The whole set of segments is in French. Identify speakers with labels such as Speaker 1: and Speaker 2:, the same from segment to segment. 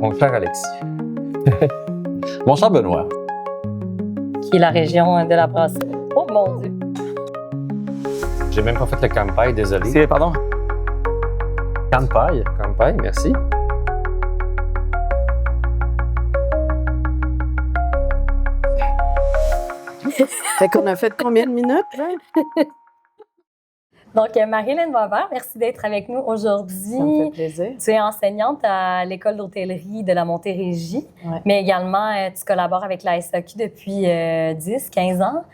Speaker 1: Mon cher Alexis.
Speaker 2: Mon cher Benoît.
Speaker 3: Qui est la région de la brasserie. Oh mon Dieu!
Speaker 1: J'ai même pas fait le campagne, désolé.
Speaker 2: C'est, pardon? Campagne.
Speaker 1: Campagne, merci.
Speaker 4: Fait qu'on a fait combien de minutes, là?
Speaker 3: Donc, Marie-Hélène Boisvert, merci d'être avec nous aujourd'hui.
Speaker 4: Ça me fait plaisir.
Speaker 3: Tu es enseignante à l'École d'hôtellerie de la Montérégie,
Speaker 4: Ouais.
Speaker 3: mais également, tu collabores avec la SAQ depuis 10-15 ans.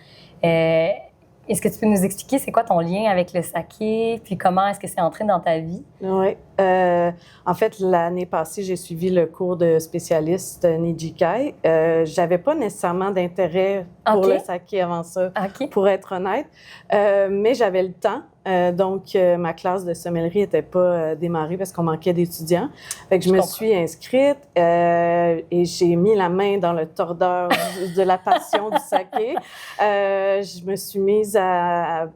Speaker 3: Est-ce que tu peux nous expliquer c'est quoi ton lien avec le saké, puis comment est-ce que c'est entré dans ta vie?
Speaker 4: Oui. En fait, l'année passée, j'ai suivi le cours de spécialiste Nijikai. J'avais pas nécessairement d'intérêt pour
Speaker 3: OK.
Speaker 4: le saké avant ça,
Speaker 3: OK.
Speaker 4: pour être honnête, mais j'avais le temps. Donc, ma classe de sommellerie n'était pas démarrée parce qu'on manquait d'étudiants. Fait que je me suis inscrite et j'ai mis la main dans le tordeur de la passion du saké. Je me suis mise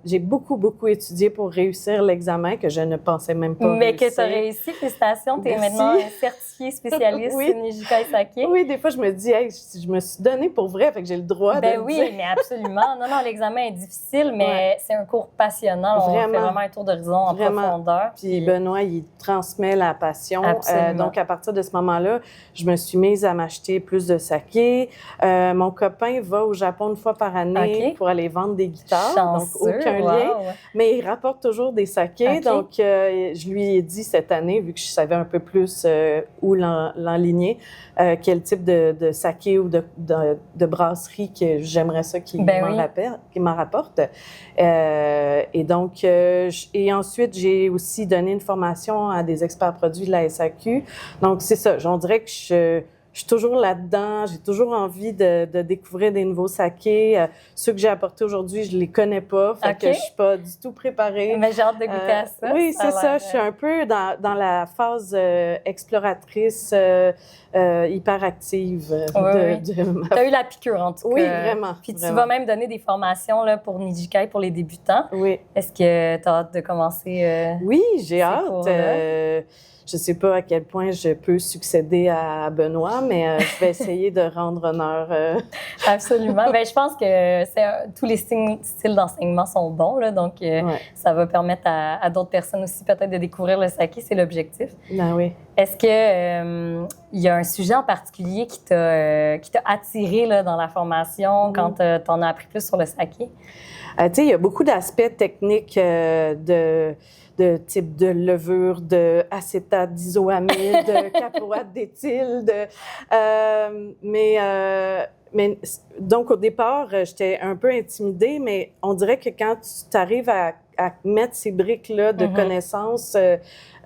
Speaker 4: j'ai beaucoup étudié pour réussir l'examen que je ne pensais même pas
Speaker 3: Mais que
Speaker 4: réussir.
Speaker 3: tu as réussi, félicitations, tu es
Speaker 4: Merci.
Speaker 3: maintenant certifiée spécialiste
Speaker 4: Oui.
Speaker 3: Nijikai Saké.
Speaker 4: Oui, des fois, je me dis, hey, je me suis donnée pour vrai, fait que j'ai le droit de
Speaker 3: Ben
Speaker 4: le
Speaker 3: oui,
Speaker 4: dire.
Speaker 3: mais absolument. Non, l'examen est difficile, mais
Speaker 4: Ouais.
Speaker 3: c'est un cours passionnant. On fait vraiment un tour d'horizon en
Speaker 4: Vraiment.
Speaker 3: profondeur.
Speaker 4: Puis Benoît, il transmet la passion.
Speaker 3: Absolument.
Speaker 4: Donc, à partir de ce moment-là, je me suis mise à m'acheter plus de saké. Mon copain va au Japon une fois par année
Speaker 3: OK.
Speaker 4: pour aller vendre des guitares.
Speaker 3: Chanceux,
Speaker 4: donc, aucun
Speaker 3: wow.
Speaker 4: lien. Mais il rapporte toujours des sakés.
Speaker 3: OK.
Speaker 4: Donc, je lui ai dit cette année, vu que je savais un peu plus où l'enligner, quel type de saké ou de brasserie que j'aimerais ça qu'il m'en rapporte. Et donc, et ensuite, j'ai aussi donné une formation à des experts produits de la SAQ. Donc, c'est ça. On dirait que je suis toujours là-dedans. J'ai toujours envie de découvrir des nouveaux sakés. Ceux que j'ai apportés aujourd'hui, je les connais pas. Fait que je suis pas du tout préparée.
Speaker 3: Mais j'ai hâte de goûter à ça.
Speaker 4: Oui, c'est ça. Je suis un peu dans la phase exploratrice, hyperactive de ma...
Speaker 3: Tu as eu la piqûre, en tout cas.
Speaker 4: Oui, vraiment.
Speaker 3: Puis tu
Speaker 4: vraiment.
Speaker 3: vas même donner des formations là, pour Nijikai, pour les débutants.
Speaker 4: Oui.
Speaker 3: Est-ce que tu as hâte de commencer?
Speaker 4: Oui, j'ai hâte.
Speaker 3: cours-là?
Speaker 4: Je sais pas à quel point je peux succéder à Benoît, mais je vais essayer de rendre honneur.
Speaker 3: Absolument. Ben, je pense que tous les styles d'enseignement sont bons, là, donc ça va permettre à d'autres personnes aussi peut-être de découvrir le saké, c'est l'objectif.
Speaker 4: Ben oui.
Speaker 3: Est-ce que il y a un sujet en particulier qui t'a attiré là, dans la formation quand tu en as appris plus sur le saké?
Speaker 4: Tu sais, il y a beaucoup d'aspects techniques de type de levure, de acétate d'isoamide, de caproate d'éthyle, mais donc au départ, j'étais un peu intimidée, mais on dirait que quand tu arrives à mettre ces briques-là de connaissances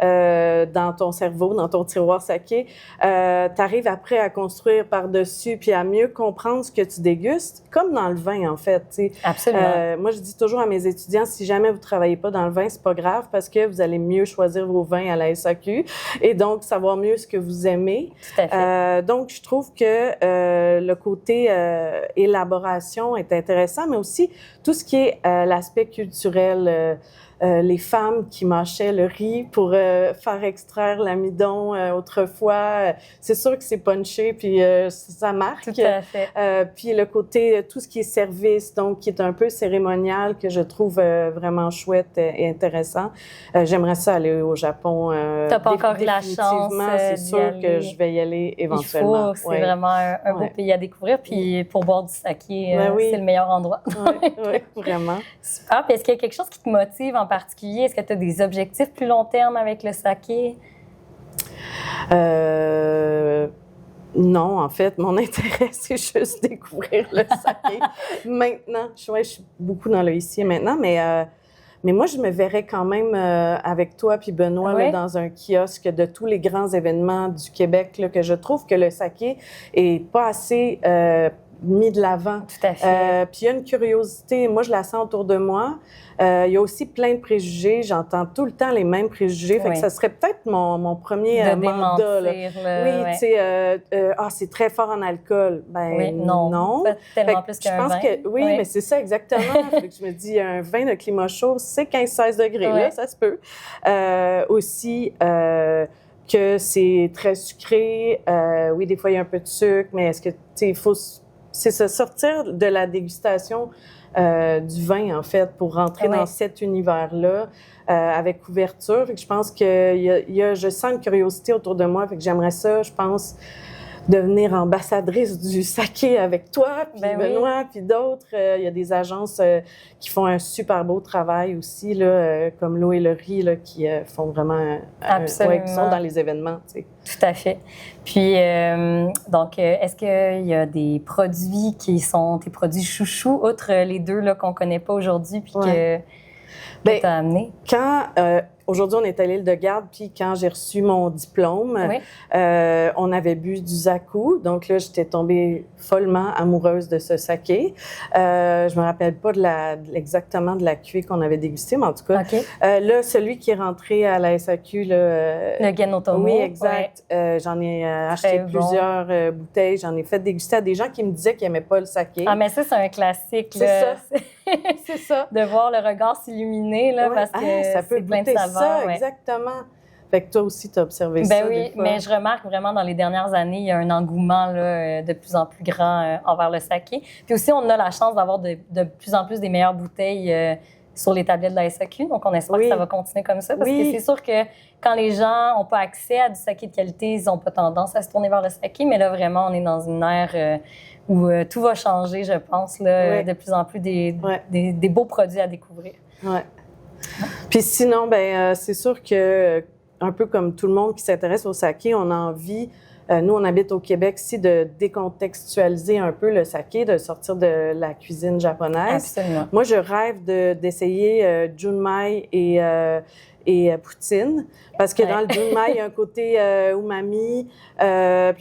Speaker 4: dans ton cerveau, dans ton tiroir saké, tu arrives après à construire par-dessus puis à mieux comprendre ce que tu dégustes, comme dans le vin, en fait. T'sais.
Speaker 3: Absolument.
Speaker 4: Moi, je dis toujours à mes étudiants, si jamais vous travaillez pas dans le vin, c'est pas grave parce que vous allez mieux choisir vos vins à la SAQ et donc savoir mieux ce que vous aimez.
Speaker 3: Tout à fait.
Speaker 4: Donc, je trouve que le côté élaboration est intéressant, mais aussi tout ce qui est l'aspect culturel. Les femmes qui mâchaient le riz pour faire extraire l'amidon autrefois. C'est sûr que c'est punché, puis ça marque.
Speaker 3: Tout à fait.
Speaker 4: Puis le côté, tout ce qui est service, donc qui est un peu cérémonial, que je trouve vraiment chouette et intéressant. J'aimerais ça aller au Japon.
Speaker 3: T'as pas encore eu la chance
Speaker 4: c'est
Speaker 3: d'y
Speaker 4: sûr
Speaker 3: aller.
Speaker 4: que je vais y aller éventuellement.
Speaker 3: Il faut, c'est vraiment un beau pays à découvrir. Puis pour boire du saké, c'est le meilleur endroit.
Speaker 4: Oui, vraiment.
Speaker 3: Super. Puis est-ce qu'il y a quelque chose qui te motive en particulier? Est-ce que tu as des objectifs plus long terme avec le saké?
Speaker 4: Non, en fait, mon intérêt, c'est juste découvrir le saké. Maintenant, je suis beaucoup dans le ici et maintenant, mais moi, je me verrais quand même avec toi puis Benoît là, dans un kiosque de tous les grands événements du Québec, là, que je trouve que le saké est pas assez mis de l'avant.
Speaker 3: Tout à fait.
Speaker 4: Puis il y a une curiosité, moi je la sens autour de moi. Il y a aussi plein de préjugés, j'entends tout le temps les mêmes préjugés. Fait que ça serait peut-être mon premier mandat. Là. Oui, tu sais, c'est très fort en alcool. Ben non.
Speaker 3: Pas tellement plus qu'un vin.
Speaker 4: Oui, mais c'est ça exactement. Fait que je me dis, un vin de climat chaud, c'est 15-16 degrés, là, ça se peut. Aussi, que c'est très sucré. Oui, des fois, il y a un peu de sucre, mais est-ce que, tu sais, il faut... C'est se sortir de la dégustation du vin, en fait, pour rentrer dans cet univers-là avec ouverture. Fait que je pense je sens une curiosité autour de moi, fait que j'aimerais ça, je pense, devenir ambassadrice du saké avec toi, puis Benoît, puis d'autres. Il y a des agences qui font un super beau travail aussi, là, comme L'eau et le riz, là, qui font vraiment... qui sont dans les événements, tu sais.
Speaker 3: Tout à fait. Puis, donc, est-ce qu'il y a des produits qui sont tes produits chouchous, outre les deux là, qu'on connaît pas aujourd'hui, puis que tu as amené?
Speaker 4: Aujourd'hui, on est à l'île de Garde, puis quand j'ai reçu mon diplôme, on avait bu du Zaku. Donc là, j'étais tombée follement amoureuse de ce saké. Je me rappelle pas exactement de la cuvée qu'on avait dégustée, mais en tout cas, là, celui qui est rentré à la SAQ, le
Speaker 3: Genotomo.
Speaker 4: Oui, exact. J'en ai acheté plusieurs bouteilles. J'en ai fait déguster à des gens qui me disaient qu'ils n'aimaient pas le saké.
Speaker 3: Ah, mais ça, c'est un classique.
Speaker 4: C'est ça. C'est ça.
Speaker 3: De voir le regard s'illuminer, là, parce que
Speaker 4: ça peut
Speaker 3: c'est plein de saveurs.
Speaker 4: Ça, exactement. Fait que toi aussi, tu as observé ça.
Speaker 3: Ben oui, mais je remarque vraiment dans les dernières années, il y a un engouement là, de plus en plus grand envers le saké. Puis aussi, on a la chance d'avoir de plus en plus des meilleures bouteilles sur les tablettes de la SAQ. Donc, on espère que ça va continuer comme ça. Parce que c'est sûr que quand les gens n'ont pas accès à du saké de qualité, ils n'ont pas tendance à se tourner vers le saké. Mais là, vraiment, on est dans une ère où tout va changer, je pense. Là, de plus en plus des beaux produits à découvrir.
Speaker 4: Oui. Puis sinon, c'est sûr que, un peu comme tout le monde qui s'intéresse au saké, on a envie, nous on habite au Québec ici, de décontextualiser un peu le saké, de sortir de la cuisine japonaise.
Speaker 3: Absolument.
Speaker 4: Moi, je rêve d'essayer junmai et poutine, parce que dans le junmai, il y a un côté umami. Puis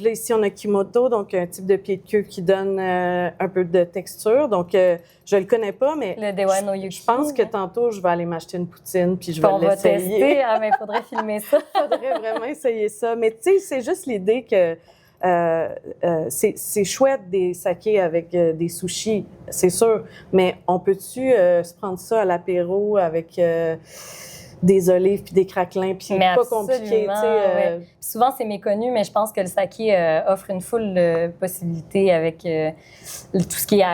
Speaker 4: là, ici, on a kimoto, donc un type de pied de queue qui donne un peu de texture. Donc, je le connais pas, mais
Speaker 3: le Dewa no Yuki,
Speaker 4: je pense que tantôt, je vais aller m'acheter une poutine, puis je vais l'essayer.
Speaker 3: On va tester. Ah, mais il faudrait filmer ça.
Speaker 4: Il faudrait vraiment essayer ça. Mais tu sais, c'est juste l'idée que c'est chouette des sakés avec des sushis, c'est sûr, mais on peut-tu se prendre ça à l'apéro avec... des olives puis des craquelins, puis c'est pas compliqué, tu sais.
Speaker 3: Souvent, c'est méconnu, mais je pense que le saké offre une foule de possibilités avec tout ce qui est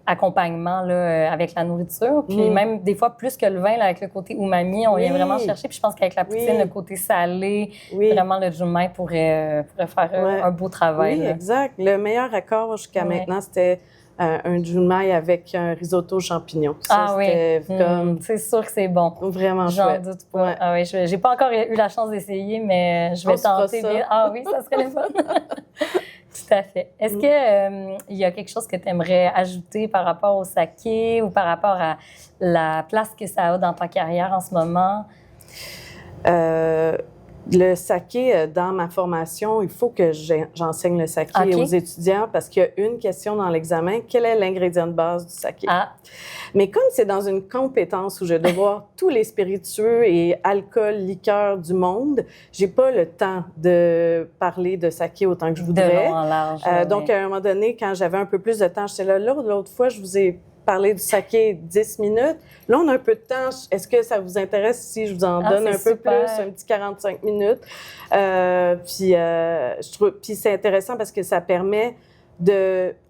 Speaker 3: accompagnement là, avec la nourriture. Puis même des fois, plus que le vin, là, avec le côté umami, on vient vraiment chercher. Puis je pense qu'avec la poutine, le côté salé, vraiment le junmai pourrait faire un beau travail.
Speaker 4: Oui,
Speaker 3: là.
Speaker 4: exact. Le meilleur accord jusqu'à maintenant, c'était un junmai avec un risotto champignon. Ça, c'était comme...
Speaker 3: c'est sûr que c'est bon.
Speaker 4: Vraiment chouette.
Speaker 3: J'en doute pas. Ouais. Ah oui, j'ai pas encore eu la chance d'essayer, mais je vais tenter. Ah oui, ça serait le fun. Tout à fait. Est-ce qu'il y a quelque chose que tu aimerais ajouter par rapport au saké ou par rapport à la place que ça a dans ta carrière en ce moment?
Speaker 4: Le saké, dans ma formation, il faut que j'enseigne le saké aux étudiants parce qu'il y a une question dans l'examen. Quel est l'ingrédient de base du saké? Mais comme c'est dans une compétence où je dois voir tous les spiritueux et alcool, liqueurs du monde, j'ai pas le temps de parler de saké autant que je voudrais.
Speaker 3: De long en large.
Speaker 4: Donc, à un moment donné, quand j'avais un peu plus de temps, j'étais là. L'autre fois, je vous ai parler du saké 10 minutes. Là, on a un peu de temps. Est-ce que ça vous intéresse si je vous en donne un peu plus, un petit 45 minutes? Puis c'est intéressant parce que ça permet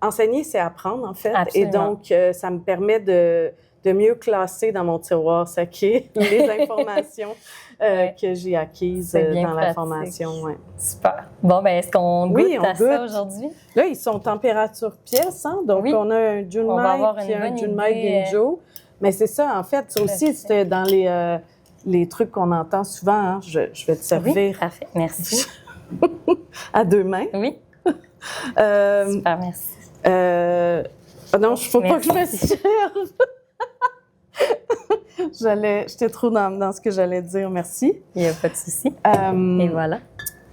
Speaker 4: enseigner, c'est apprendre, en fait.
Speaker 3: Absolument.
Speaker 4: Et donc, ça me permet de mieux classer dans mon tiroir saké les informations que j'ai acquises dans la formation. Ouais.
Speaker 3: Super. Bon, ben est-ce qu'on goûte à ça aujourd'hui?
Speaker 4: Là, ils sont température pièce, hein? Donc, on a un junmai puis un junmai ginjo. Mais c'est ça, en fait, ça aussi, c'était dans les trucs qu'on entend souvent. Hein? Je vais te servir.
Speaker 3: Oui, parfait. Merci.
Speaker 4: À deux mains.
Speaker 3: Oui. Super, merci.
Speaker 4: Non, il ne faut pas que je me serve. J'étais trop dans ce que j'allais dire. Merci.
Speaker 3: Il n'y a pas de souci. Et voilà.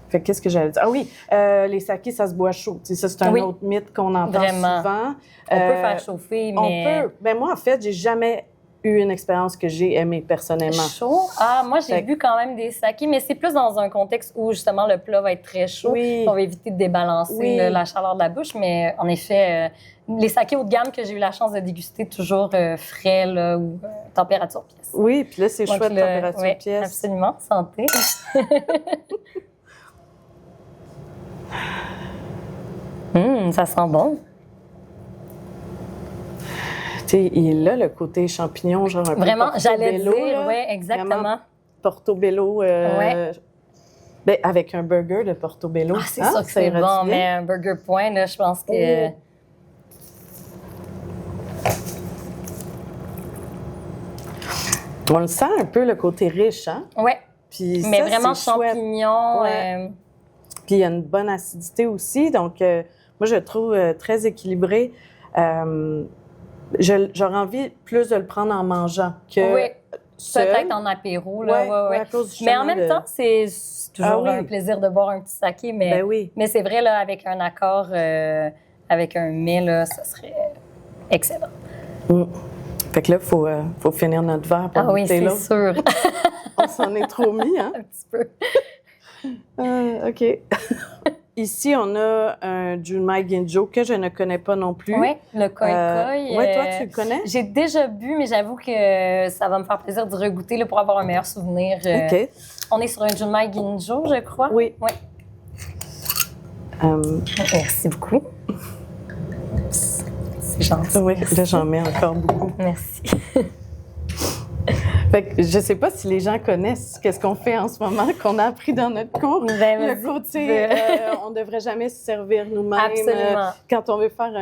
Speaker 4: Fait qu'est-ce que j'allais dire? Ah oui, les sakés, ça se boit chaud. T'sais, ça, c'est un autre mythe qu'on entend souvent.
Speaker 3: On peut faire chauffer, mais...
Speaker 4: On peut. Ben moi, en fait, j'ai jamais eu une expérience que j'ai aimée personnellement.
Speaker 3: Chaud? Ah, moi, j'ai
Speaker 4: Fait-
Speaker 3: bu quand même des sakés, mais c'est plus dans un contexte où, justement, le plat va être très chaud.
Speaker 4: Oui.
Speaker 3: On va éviter de débalancer
Speaker 4: Oui.
Speaker 3: la chaleur de la bouche, mais en effet, les sakés haut de gamme que j'ai eu la chance de déguster, toujours frais là, ou température pièce.
Speaker 4: Oui, puis là, c'est
Speaker 3: Donc,
Speaker 4: chouette
Speaker 3: le-
Speaker 4: température
Speaker 3: ouais,
Speaker 4: pièce.
Speaker 3: Absolument, santé. Ça sent bon.
Speaker 4: Tu sais, il est là, le côté champignon, genre un peu
Speaker 3: Vraiment, j'allais
Speaker 4: portobello,
Speaker 3: dire,
Speaker 4: là.
Speaker 3: oui, exactement.
Speaker 4: Vraiment portobello.
Speaker 3: Ouais.
Speaker 4: Ben, avec un burger de portobello.
Speaker 3: Ah, c'est
Speaker 4: Hein,
Speaker 3: sûr que
Speaker 4: ça
Speaker 3: c'est
Speaker 4: irait-tu
Speaker 3: bon,
Speaker 4: bien?
Speaker 3: mais un burger point, là, je pense que...
Speaker 4: Oh. On le sent un peu, le côté riche, hein?
Speaker 3: Ouais,
Speaker 4: Puis
Speaker 3: mais
Speaker 4: ça,
Speaker 3: vraiment
Speaker 4: c'est chouette.
Speaker 3: champignons.
Speaker 4: Ouais. Puis il y a une bonne acidité aussi. Donc, moi, je le trouve très équilibré. J'aurais envie plus de le prendre en mangeant que
Speaker 3: Oui,
Speaker 4: seul.
Speaker 3: peut-être en apéro, là,
Speaker 4: Ouais,
Speaker 3: ouais.
Speaker 4: à cause
Speaker 3: Mais en
Speaker 4: justement
Speaker 3: même temps, c'est toujours
Speaker 4: Ah oui.
Speaker 3: un plaisir de boire un petit saké, mais,
Speaker 4: Ben oui.
Speaker 3: mais c'est vrai, là, avec un accord, avec un mets, là, ça serait excellent.
Speaker 4: Fait que là, il faut finir notre verre pour
Speaker 3: Ah oui,
Speaker 4: goûter
Speaker 3: c'est
Speaker 4: l'autre.
Speaker 3: sûr.
Speaker 4: On s'en est trop mis, hein?
Speaker 3: Un petit peu.
Speaker 4: OK. Ici, on a un Junmai Ginjo que je ne connais pas non plus.
Speaker 3: Oui, le koi koi.
Speaker 4: Oui, toi, tu le connais?
Speaker 3: J'ai déjà bu, mais j'avoue que ça va me faire plaisir d'y regoûter là, pour avoir un meilleur souvenir.
Speaker 4: OK.
Speaker 3: On est sur un Junmai Ginjo, je crois.
Speaker 4: Oui.
Speaker 3: Oui. Merci beaucoup. C'est gentil.
Speaker 4: Oui, là, j'en mets encore beaucoup.
Speaker 3: Merci.
Speaker 4: Fait que je sais pas si les gens connaissent qu'est-ce qu'on fait en ce moment, qu'on a appris dans notre cours.
Speaker 3: Ben,
Speaker 4: Le
Speaker 3: vas-y.
Speaker 4: côté, on devrait jamais se servir nous-mêmes.
Speaker 3: Absolument.
Speaker 4: Quand on veut faire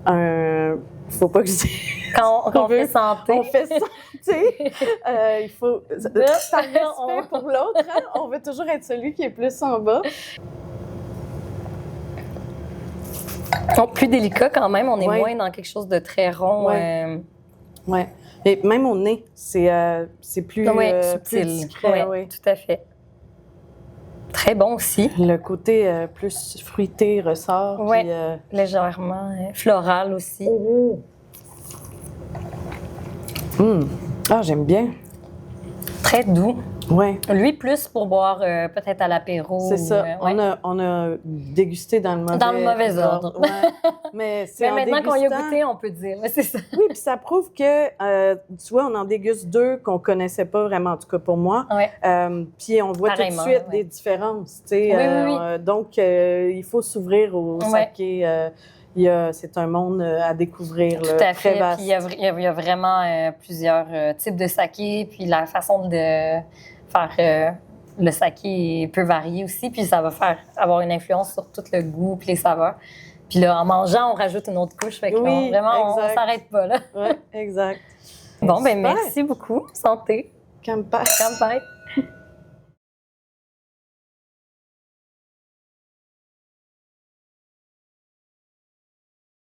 Speaker 4: un faut pas que je dise.
Speaker 3: Quand on
Speaker 4: veut-
Speaker 3: fait santé.
Speaker 4: On fait santé. Il faut. Par respect
Speaker 3: On-
Speaker 4: pour l'autre, hein, on veut toujours être celui qui est plus en bas.
Speaker 3: Donc, plus délicat quand même, on est
Speaker 4: Ouais.
Speaker 3: moins dans quelque chose de très rond.
Speaker 4: Ouais. Ouais. Et même au nez, c'est plus,
Speaker 3: Ouais,
Speaker 4: plus
Speaker 3: subtil.
Speaker 4: discret.
Speaker 3: Ouais,
Speaker 4: Ouais.
Speaker 3: tout à fait. Très bon aussi.
Speaker 4: Le côté plus fruité ressort.
Speaker 3: Ouais.
Speaker 4: Puis,
Speaker 3: Légèrement floral aussi.
Speaker 4: Ah, j'aime bien.
Speaker 3: Très doux.
Speaker 4: Ouais.
Speaker 3: Lui, plus pour boire peut-être à l'apéro.
Speaker 4: C'est ça.
Speaker 3: ou, ouais.
Speaker 4: On a dégusté dans le mauvais
Speaker 3: ordre.
Speaker 4: Ouais. Mais c'est
Speaker 3: Mais
Speaker 4: en
Speaker 3: maintenant qu'on y a
Speaker 4: dégustant-
Speaker 3: goûté, on peut dire. Ouais, c'est ça.
Speaker 4: Oui, puis ça prouve que, tu vois, on en déguste deux qu'on connaissait pas vraiment, en tout cas pour moi.
Speaker 3: Ouais.
Speaker 4: Puis on voit tout de
Speaker 3: Pareillement,
Speaker 4: suite
Speaker 3: ouais.
Speaker 4: des différences, tu sais.
Speaker 3: Oui.
Speaker 4: Donc, il faut s'ouvrir au
Speaker 3: Ouais.
Speaker 4: saké. C'est un monde à découvrir,
Speaker 3: Tout
Speaker 4: là,
Speaker 3: à
Speaker 4: très
Speaker 3: fait.
Speaker 4: vaste.
Speaker 3: Puis il y a vraiment plusieurs types de saké. Puis la façon de faire le saké peut varier aussi. Puis ça va avoir une influence sur tout le goût puis les saveurs. Puis là, en mangeant, on rajoute une autre couche. Fait que
Speaker 4: Oui,
Speaker 3: vraiment, on
Speaker 4: exact.
Speaker 3: s'arrête pas là.
Speaker 4: Ouais, exact.
Speaker 3: Bon, ben
Speaker 4: Super.
Speaker 3: merci beaucoup. Santé.
Speaker 4: Kampai.
Speaker 3: Kampai.